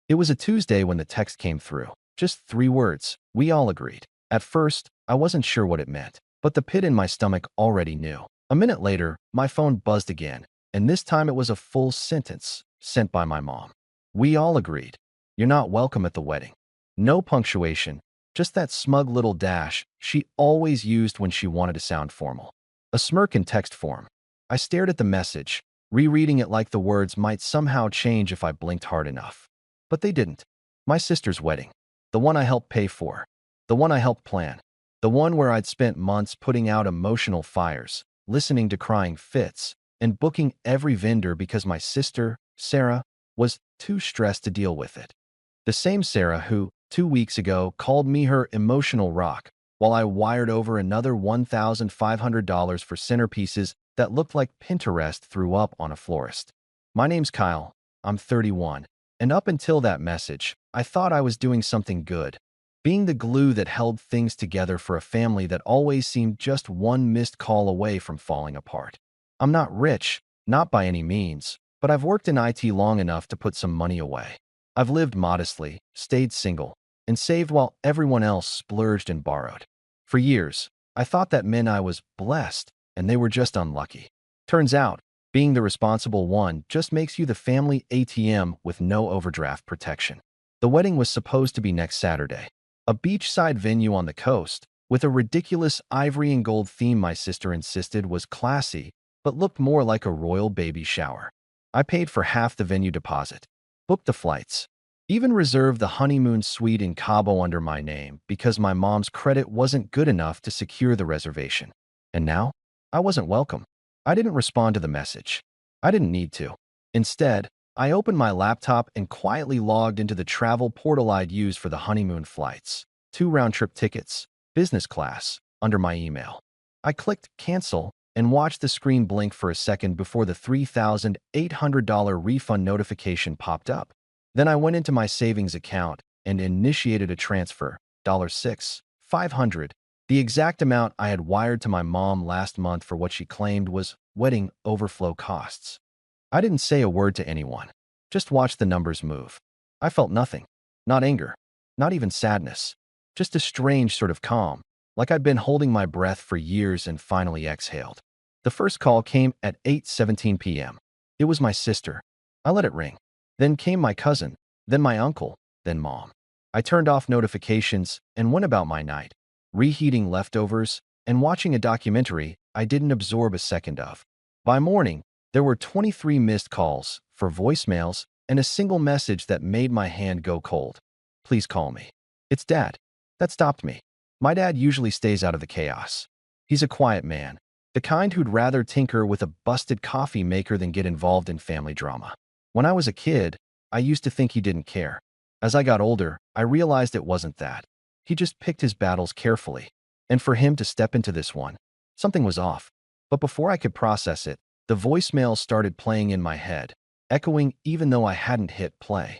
It was a Tuesday when the text came through. Just 3 words. We all agreed. At first, I wasn't sure what it meant, but the pit in my stomach already knew. A minute later, my phone buzzed again, and this time it was a full sentence sent by my mom. We all agreed. You're not welcome at the wedding. No punctuation, just that smug little dash she always used when she wanted to sound formal. A smirk in text form. I stared at the message, rereading it like the words might somehow change if I blinked hard enough. But they didn't. My sister's wedding. The one I helped pay for. The one I helped plan. The one where I'd spent months putting out emotional fires, listening to crying fits, and booking every vendor because my sister, Sarah, was too stressed to deal with it. The same Sarah who, 2 weeks ago, called me her emotional rock, while I wired over another $1,500 for centerpieces that looked like Pinterest threw up on a florist. My name's Kyle. I'm 31. And up until that message, I thought I was doing something good, being the glue that held things together for a family that always seemed just one missed call away from falling apart. I'm not rich, not by any means, but I've worked in IT long enough to put some money away. I've lived modestly, stayed single, and saved while everyone else splurged and borrowed. For years, I thought that meant I was blessed, and they were just unlucky. Turns out, being the responsible one just makes you the family ATM with no overdraft protection. The wedding was supposed to be next Saturday. A beachside venue on the coast, with a ridiculous ivory and gold theme my sister insisted was classy, but looked more like a royal baby shower. I paid for half the venue deposit, booked the flights, even reserved the honeymoon suite in Cabo under my name because my mom's credit wasn't good enough to secure the reservation. And now, I wasn't welcome. I didn't respond to the message. I didn't need to. Instead, I opened my laptop and quietly logged into the travel portal I'd used for the honeymoon flights. 2 round-trip tickets, business class, under my email. I clicked cancel and watched the screen blink for a second before the $3,800 refund notification popped up. Then I went into my savings account and initiated a transfer, $6,500, the exact amount I had wired to my mom last month for what she claimed was wedding overflow costs. I didn't say a word to anyone, just watched the numbers move. I felt nothing, not anger, not even sadness, just a strange sort of calm, like I'd been holding my breath for years and finally exhaled. The first call came at 8:17 p.m. It was my sister. I let it ring. Then came my cousin, then my uncle, then mom. I turned off notifications and went about my night, reheating leftovers and watching a documentary I didn't absorb a second of. By morning, there were 23 missed calls, 4 voicemails, and a single message that made my hand go cold. Please call me. It's Dad. That stopped me. My dad usually stays out of the chaos. He's a quiet man, the kind who'd rather tinker with a busted coffee maker than get involved in family drama. When I was a kid, I used to think he didn't care. As I got older, I realized it wasn't that. He just picked his battles carefully. And for him to step into this one, something was off. But before I could process it, the voicemail started playing in my head, echoing even though I hadn't hit play.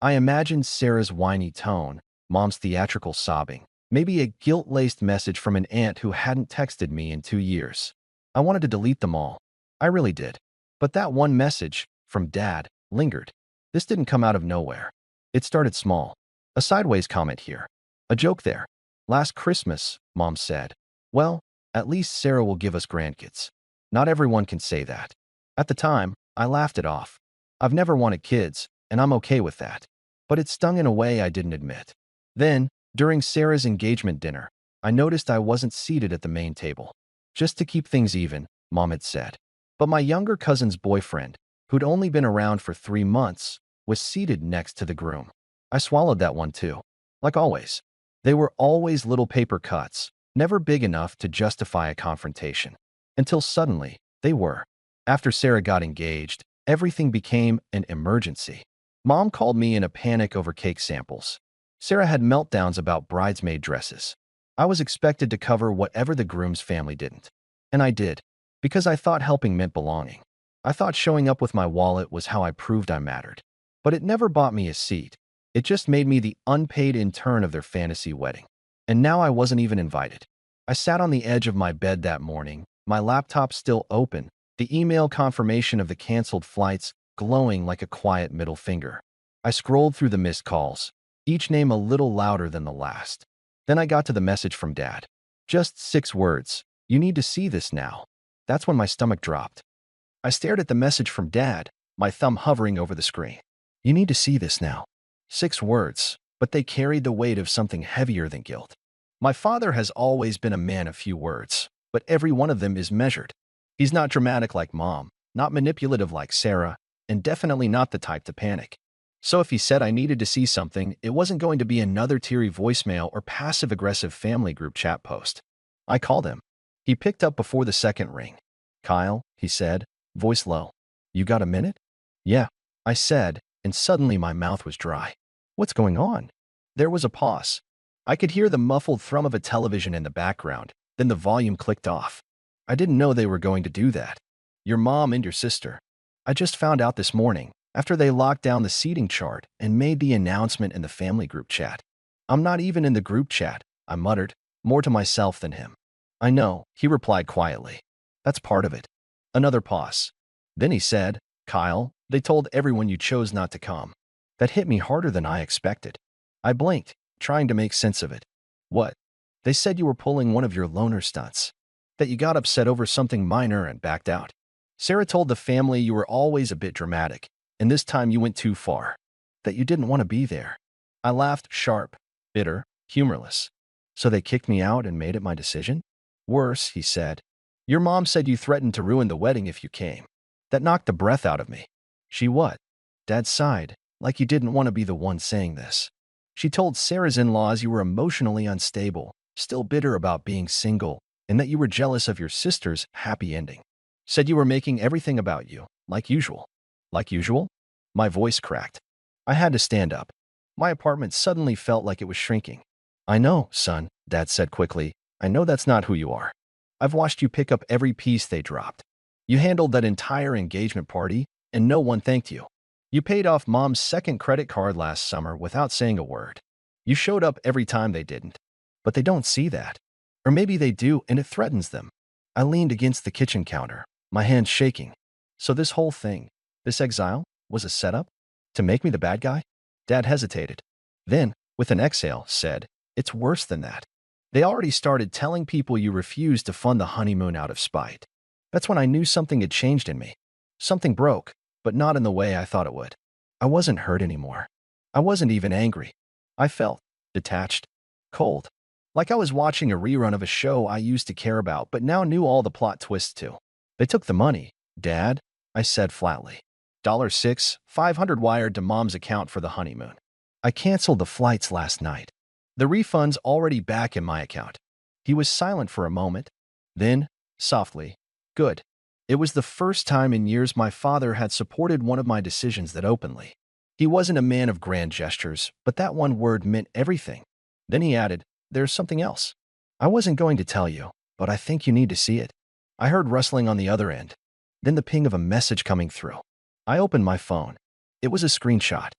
I imagined Sarah's whiny tone, Mom's theatrical sobbing, maybe a guilt-laced message from an aunt who hadn't texted me in 2 years. I wanted to delete them all. I really did. But that one message, from Dad, lingered. This didn't come out of nowhere. It started small. A sideways comment here. A joke there. Last Christmas, Mom said, "Well, at least Sarah will give us grandkids." Not everyone can say that. At the time, I laughed it off. I've never wanted kids, and I'm okay with that. But it stung in a way I didn't admit. Then, during Sarah's engagement dinner, I noticed I wasn't seated at the main table. Just to keep things even, Mom had said. But my younger cousin's boyfriend, who'd only been around for 3 months, was seated next to the groom. I swallowed that one too. Like always. They were always little paper cuts, never big enough to justify a confrontation. Until suddenly, they were. After Sarah got engaged, everything became an emergency. Mom called me in a panic over cake samples. Sarah had meltdowns about bridesmaid dresses. I was expected to cover whatever the groom's family didn't. And I did, because I thought helping meant belonging. I thought showing up with my wallet was how I proved I mattered. But it never bought me a seat. It just made me the unpaid intern of their fantasy wedding. And now I wasn't even invited. I sat on the edge of my bed that morning, my laptop still open, the email confirmation of the canceled flights glowing like a quiet middle finger. I scrolled through the missed calls, each name a little louder than the last. Then I got to the message from Dad. Just 6 words. You need to see this now. That's when my stomach dropped. I stared at the message from Dad, my thumb hovering over the screen. You need to see this now. 6 words, but they carried the weight of something heavier than guilt. My father has always been a man of few words, but every one of them is measured. He's not dramatic like Mom, not manipulative like Sarah, and definitely not the type to panic. So if he said I needed to see something, it wasn't going to be another teary voicemail or passive-aggressive family group chat post. I called him. He picked up before the second ring. Kyle, he said, voice low. You got a minute? Yeah, I said, and suddenly my mouth was dry. What's going on? There was a pause. I could hear the muffled thrum of a television in the background, then the volume clicked off. I didn't know they were going to do that. Your mom and your sister. I just found out this morning, after they locked down the seating chart and made the announcement in the family group chat. I'm not even in the group chat, I muttered, more to myself than him. I know, he replied quietly. That's part of it. Another pause. Then he said, Kyle, they told everyone you chose not to come. That hit me harder than I expected. I blinked, trying to make sense of it. What? They said you were pulling one of your loner stunts. That you got upset over something minor and backed out. Sarah told the family you were always a bit dramatic, and this time you went too far. That you didn't want to be there. I laughed, sharp, bitter, humorless. So they kicked me out and made it my decision? Worse, he said. Your mom said you threatened to ruin the wedding if you came. That knocked the breath out of me. She what? Dad sighed, like he didn't want to be the one saying this. She told Sarah's in-laws you were emotionally unstable, still bitter about being single, and that you were jealous of your sister's happy ending. Said you were making everything about you, like usual. Like usual? My voice cracked. I had to stand up. My apartment suddenly felt like it was shrinking. I know, son, Dad said quickly. I know that's not who you are. I've watched you pick up every piece they dropped. You handled that entire engagement party, and no one thanked you. You paid off Mom's second credit card last summer without saying a word. You showed up every time they didn't. But they don't see that. Or maybe they do, and it threatens them. I leaned against the kitchen counter, my hands shaking. So this whole thing, this exile, was a setup? To make me the bad guy? Dad hesitated. Then, with an exhale, said, It's worse than that. They already started telling people you refused to fund the honeymoon out of spite. That's when I knew something had changed in me. Something broke, but not in the way I thought it would. I wasn't hurt anymore. I wasn't even angry. I felt detached, cold. Like I was watching a rerun of a show I used to care about but now knew all the plot twists too. They took the money, Dad, I said flatly. $6,500 wired to Mom's account for the honeymoon. I canceled the flights last night. The refund's already back in my account. He was silent for a moment. Then, softly, good. It was the first time in years my father had supported one of my decisions that openly. He wasn't a man of grand gestures, but that one word meant everything. Then he added, There's something else. I wasn't going to tell you, but I think you need to see it. I heard rustling on the other end. Then the ping of a message coming through. I opened my phone. It was a screenshot.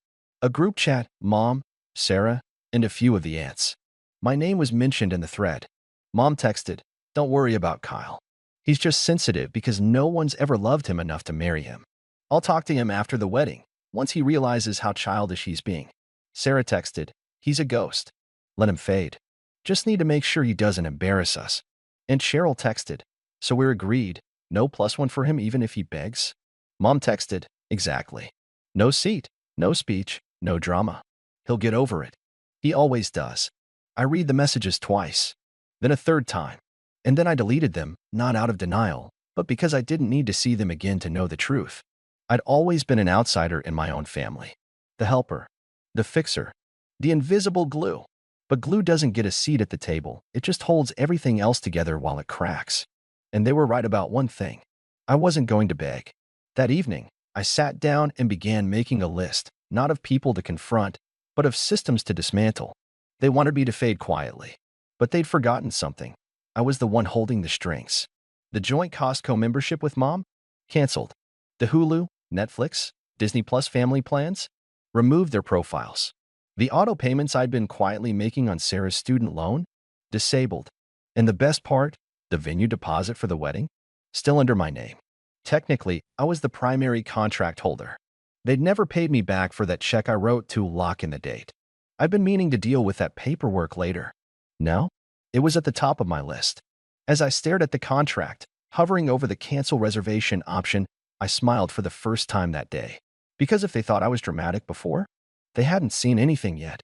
A group chat, Mom, Sarah, and a few of the aunts. My name was mentioned in the thread. Mom texted, Don't worry about Kyle. He's just sensitive because no one's ever loved him enough to marry him. I'll talk to him after the wedding, once he realizes how childish he's being. Sarah texted, He's a ghost. Let him fade. Just need to make sure he doesn't embarrass us. And Cheryl texted, So we're agreed, no +1 for him even if he begs? Mom texted, Exactly. No seat, no speech, no drama. He'll get over it. He always does. I read the messages twice, then a third time, and then I deleted them, not out of denial, but because I didn't need to see them again to know the truth. I'd always been an outsider in my own family. The helper, the fixer, the invisible glue. But glue doesn't get a seat at the table, it just holds everything else together while it cracks. And they were right about one thing. I wasn't going to beg. That evening, I sat down and began making a list, not of people to confront, but of systems to dismantle. They wanted me to fade quietly. But they'd forgotten something. I was the one holding the strings. The joint Costco membership with Mom? Canceled. The Hulu, Netflix, Disney Plus family plans? Removed their profiles. The auto payments I'd been quietly making on Sarah's student loan? Disabled. And the best part, the venue deposit for the wedding? Still under my name. Technically, I was the primary contract holder. They'd never paid me back for that check I wrote to lock in the date. I'd been meaning to deal with that paperwork later. No? It was at the top of my list. As I stared at the contract, hovering over the cancel reservation option, I smiled for the first time that day. Because if they thought I was dramatic before, they hadn't seen anything yet.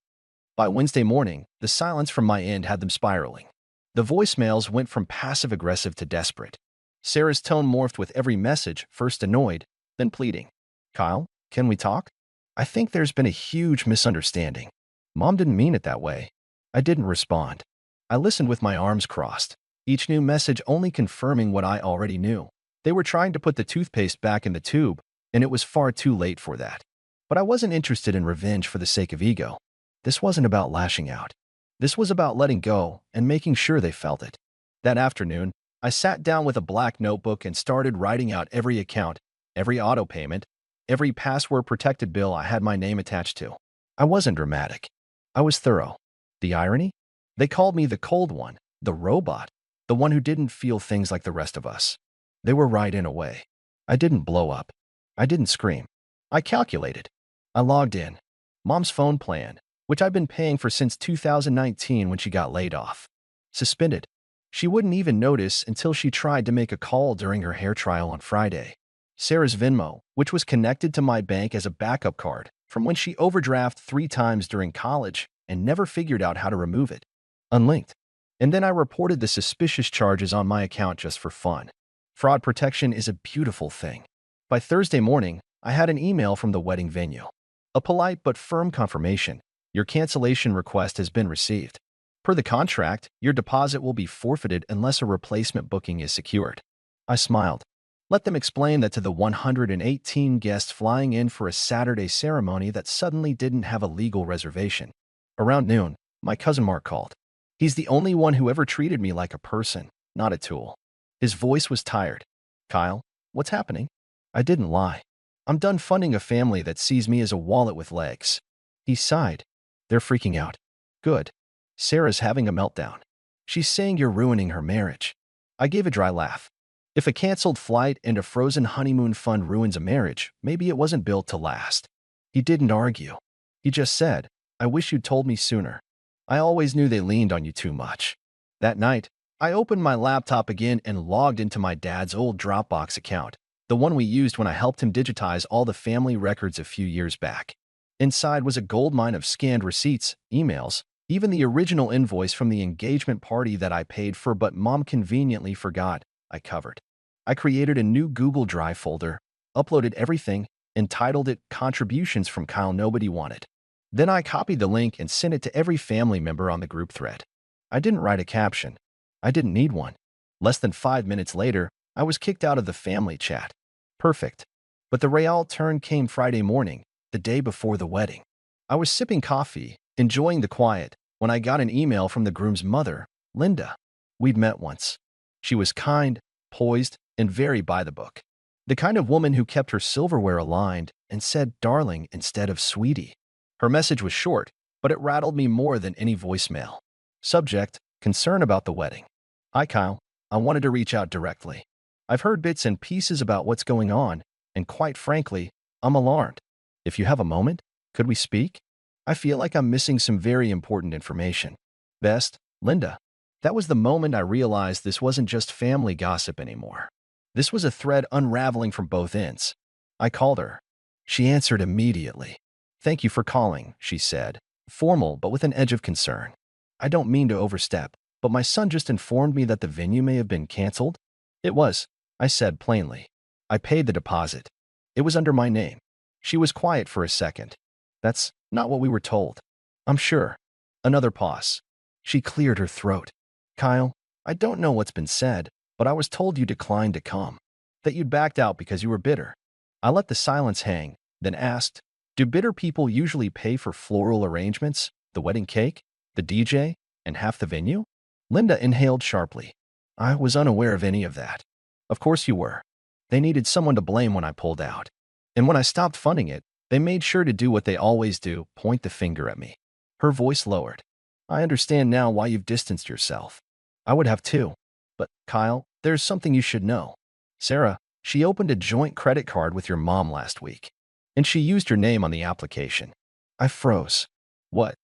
By Wednesday morning, the silence from my end had them spiraling. The voicemails went from passive-aggressive to desperate. Sarah's tone morphed with every message, first annoyed, then pleading. Kyle, can we talk? I think there's been a huge misunderstanding. Mom didn't mean it that way. I didn't respond. I listened with my arms crossed, each new message only confirming what I already knew. They were trying to put the toothpaste back in the tube, and it was far too late for that. But I wasn't interested in revenge for the sake of ego. This wasn't about lashing out. This was about letting go and making sure they felt it. That afternoon, I sat down with a black notebook and started writing out every account, every auto payment, every password-protected bill I had my name attached to. I wasn't dramatic. I was thorough. The irony? They called me the cold one, the robot, the one who didn't feel things like the rest of us. They were right in a way. I didn't blow up. I didn't scream. I calculated. I logged in. Mom's phone plan, which I'd been paying for since 2019 when she got laid off. Suspended. She wouldn't even notice until she tried to make a call during her hair trial on Friday. Sarah's Venmo, which was connected to my bank as a backup card from when she overdrafted 3 times during college and never figured out how to remove it. Unlinked. And then I reported the suspicious charges on my account just for fun. Fraud protection is a beautiful thing. By Thursday morning, I had an email from the wedding venue. A polite but firm confirmation. Your cancellation request has been received. Per the contract, your deposit will be forfeited unless a replacement booking is secured. I smiled. Let them explain that to the 118 guests flying in for a Saturday ceremony that suddenly didn't have a legal reservation. Around noon, my cousin Mark called. He's the only one who ever treated me like a person, not a tool. His voice was tired. Kyle, what's happening? I didn't lie. I'm done funding a family that sees me as a wallet with legs. He sighed. They're freaking out. Good. Sarah's having a meltdown. She's saying you're ruining her marriage. I gave a dry laugh. If a canceled flight and a frozen honeymoon fund ruins a marriage, maybe it wasn't built to last. He didn't argue. He just said, I wish you'd told me sooner. I always knew they leaned on you too much. That night, I opened my laptop again and logged into my dad's old Dropbox account, the one we used when I helped him digitize all the family records a few years back. Inside was a goldmine of scanned receipts, emails, even the original invoice from the engagement party that I paid for but Mom conveniently forgot I covered. I created a new Google Drive folder, uploaded everything, and titled it Contributions from Kyle Nobody Wanted. Then I copied the link and sent it to every family member on the group thread. I didn't write a caption. I didn't need one. Less than 5 minutes later, I was kicked out of the family chat. Perfect. But the real turn came Friday morning, the day before the wedding. I was sipping coffee, enjoying the quiet, when I got an email from the groom's mother, Linda. We'd met once. She was kind, poised, and very by the book. The kind of woman who kept her silverware aligned and said darling instead of sweetie. Her message was short, but it rattled me more than any voicemail. Subject, concern about the wedding. Hi Kyle, I wanted to reach out directly. I've heard bits and pieces about what's going on, and quite frankly, I'm alarmed. If you have a moment, could we speak? I feel like I'm missing some very important information. Best, Linda. That was the moment I realized this wasn't just family gossip anymore. This was a thread unraveling from both ends. I called her. She answered immediately. Thank you for calling, she said, formal but with an edge of concern. I don't mean to overstep, but my son just informed me that the venue may have been canceled. It was, I said plainly. I paid the deposit. It was under my name. She was quiet for a second. That's not what we were told. I'm sure. Another pause. She cleared her throat. Kyle, I don't know what's been said, but I was told you declined to come. That you'd backed out because you were bitter. I let the silence hang, then asked, do bitter people usually pay for floral arrangements, the wedding cake, the DJ, and half the venue? Linda inhaled sharply. I was unaware of any of that. Of course you were. They needed someone to blame when I pulled out. And when I stopped funding it, they made sure to do what they always do, point the finger at me. Her voice lowered. I understand now why you've distanced yourself. I would have too. But, Kyle, there's something you should know. Sarah, she opened a joint credit card with your mom last week. And she used your name on the application. I froze. What?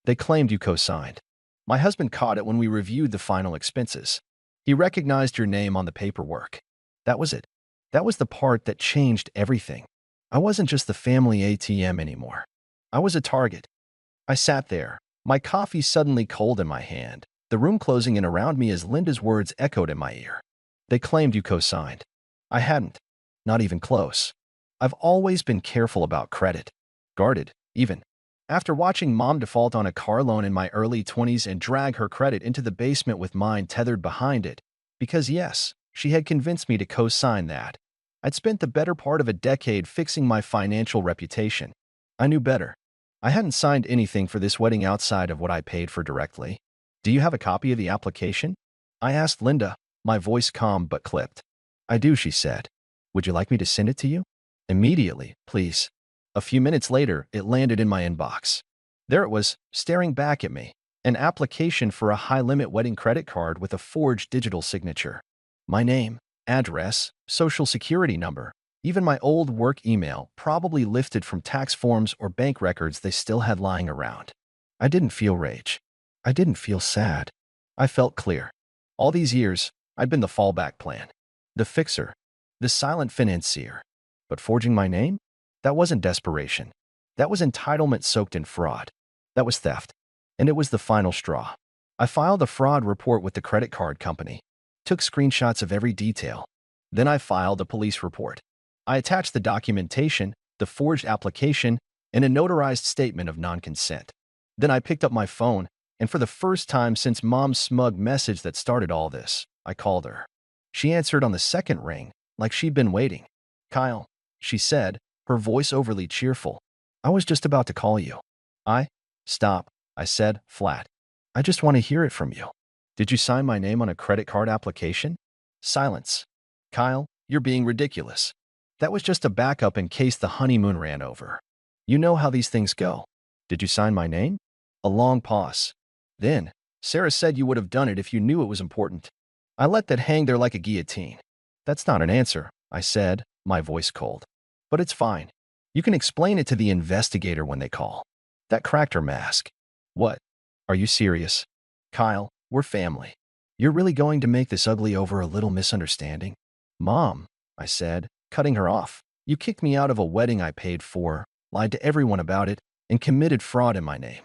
They claimed you co-signed. My husband caught it when we reviewed the final expenses. He recognized your name on the paperwork. That was it. That was the part that changed everything. I wasn't just the family ATM anymore. I was a target. I sat there, my coffee suddenly cold in my hand, the room closing in around me as Linda's words echoed in my ear. They claimed you co-signed. I hadn't. Not even close. I've always been careful about credit. Guarded, even. After watching Mom default on a car loan in my early 20s and drag her credit into the basement with mine tethered behind it, because yes, she had convinced me to co-sign that, I'd spent the better part of a decade fixing my financial reputation. I knew better. I hadn't signed anything for this wedding outside of what I paid for directly. Do you have a copy of the application? I asked Linda, my voice calm but clipped. I do, she said. Would you like me to send it to you? Immediately, please. A few minutes later, it landed in my inbox. There it was, staring back at me. An application for a high-limit wedding credit card with a forged digital signature. My name, address, social security number, even my old work email, probably lifted from tax forms or bank records they still had lying around. I didn't feel rage. I didn't feel sad. I felt clear. All these years, I'd been the fallback plan. The fixer. The silent financier. But forging my name? That wasn't desperation. That was entitlement soaked in fraud. That was theft. And it was the final straw. I filed a fraud report with the credit card company, took screenshots of every detail. Then I filed a police report. I attached the documentation, the forged application, and a notarized statement of non-consent. Then I picked up my phone, and for the first time since Mom's smug message that started all this, I called her. She answered on the second ring, like she'd been waiting. Kyle, she said, her voice overly cheerful. I was just about to call you. Stop, I said, flat. I just want to hear it from you. Did you sign my name on a credit card application? Silence. Kyle, you're being ridiculous. That was just a backup in case the honeymoon ran over. You know how these things go. Did you sign my name? A long pause. Then, Sarah said you would have done it if you knew it was important. I let that hang there like a guillotine. That's not an answer, I said, my voice cold. But it's fine. You can explain it to the investigator when they call. That cracked her mask. What? Are you serious? Kyle, we're family. You're really going to make this ugly over a little misunderstanding? Mom, I said, cutting her off. You kicked me out of a wedding I paid for, lied to everyone about it, and committed fraud in my name.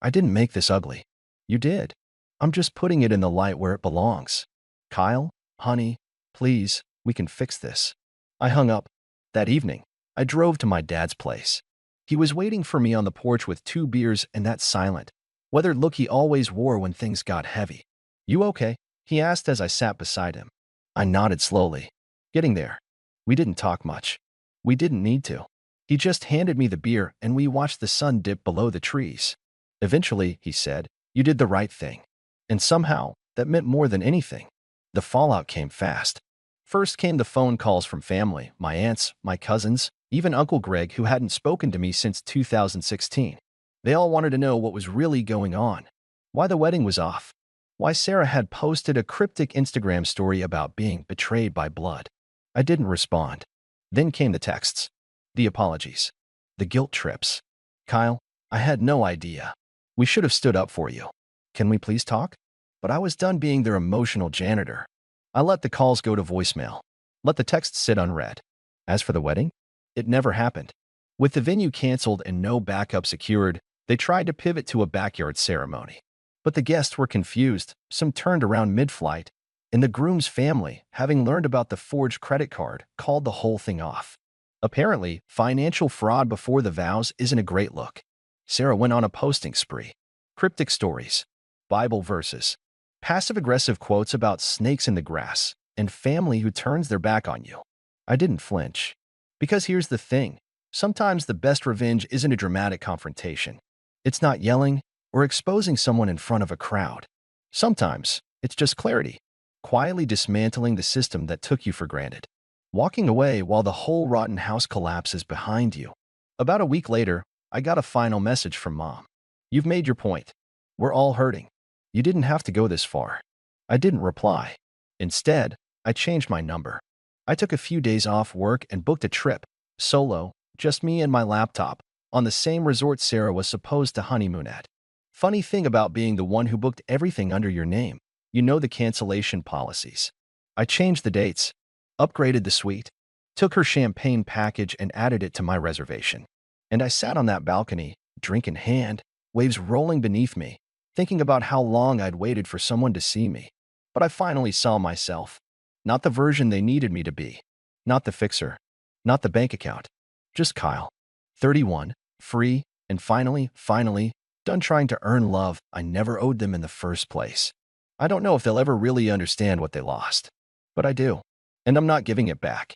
I didn't make this ugly. You did. I'm just putting it in the light where it belongs. Kyle, honey, please, we can fix this. I hung up. That evening, I drove to my dad's place. He was waiting for me on the porch with 2 beers and that silent, weathered look he always wore when things got heavy. You okay? He asked as I sat beside him. I nodded slowly. Getting there. We didn't talk much. We didn't need to. He just handed me the beer and we watched the sun dip below the trees. Eventually, he said, you did the right thing. And somehow, that meant more than anything. The fallout came fast. First came the phone calls from family, my aunts, my cousins, even Uncle Greg, who hadn't spoken to me since 2016. They all wanted to know what was really going on, why the wedding was off, why Sarah had posted a cryptic Instagram story about being betrayed by blood. I didn't respond. Then came the texts, the apologies, the guilt trips. Kyle, I had no idea. We should have stood up for you. Can we please talk? But I was done being their emotional janitor. I let the calls go to voicemail, let the texts sit unread. As for the wedding, it never happened. With the venue canceled and no backup secured, they tried to pivot to a backyard ceremony. But the guests were confused, some turned around mid-flight, and the groom's family, having learned about the forged credit card, called the whole thing off. Apparently, financial fraud before the vows isn't a great look. Sarah went on a posting spree. Cryptic stories, Bible verses, passive-aggressive quotes about snakes in the grass, and family who turns their back on you. I didn't flinch. Because here's the thing. Sometimes the best revenge isn't a dramatic confrontation. It's not yelling or exposing someone in front of a crowd. Sometimes it's just clarity, quietly dismantling the system that took you for granted. Walking away while the whole rotten house collapses behind you. About a week later, I got a final message from Mom. You've made your point. We're all hurting. You didn't have to go this far. I didn't reply. Instead, I changed my number. I took a few days off work and booked a trip, solo, Just me and my laptop, on the same resort Sarah was supposed to honeymoon at. Funny thing about being the one who booked everything under your name. You know the cancellation policies. I changed the dates, upgraded the suite, took her champagne package and added it to my reservation. And I sat on that balcony, drink in hand, waves rolling beneath me, thinking about how long I'd waited for someone to see me. But I finally saw myself. Not the version they needed me to be. Not the fixer. Not the bank account. Just Kyle. 31, free, and finally, done trying to earn love I never owed them in the first place. I don't know if they'll ever really understand what they lost. But I do. And I'm not giving it back.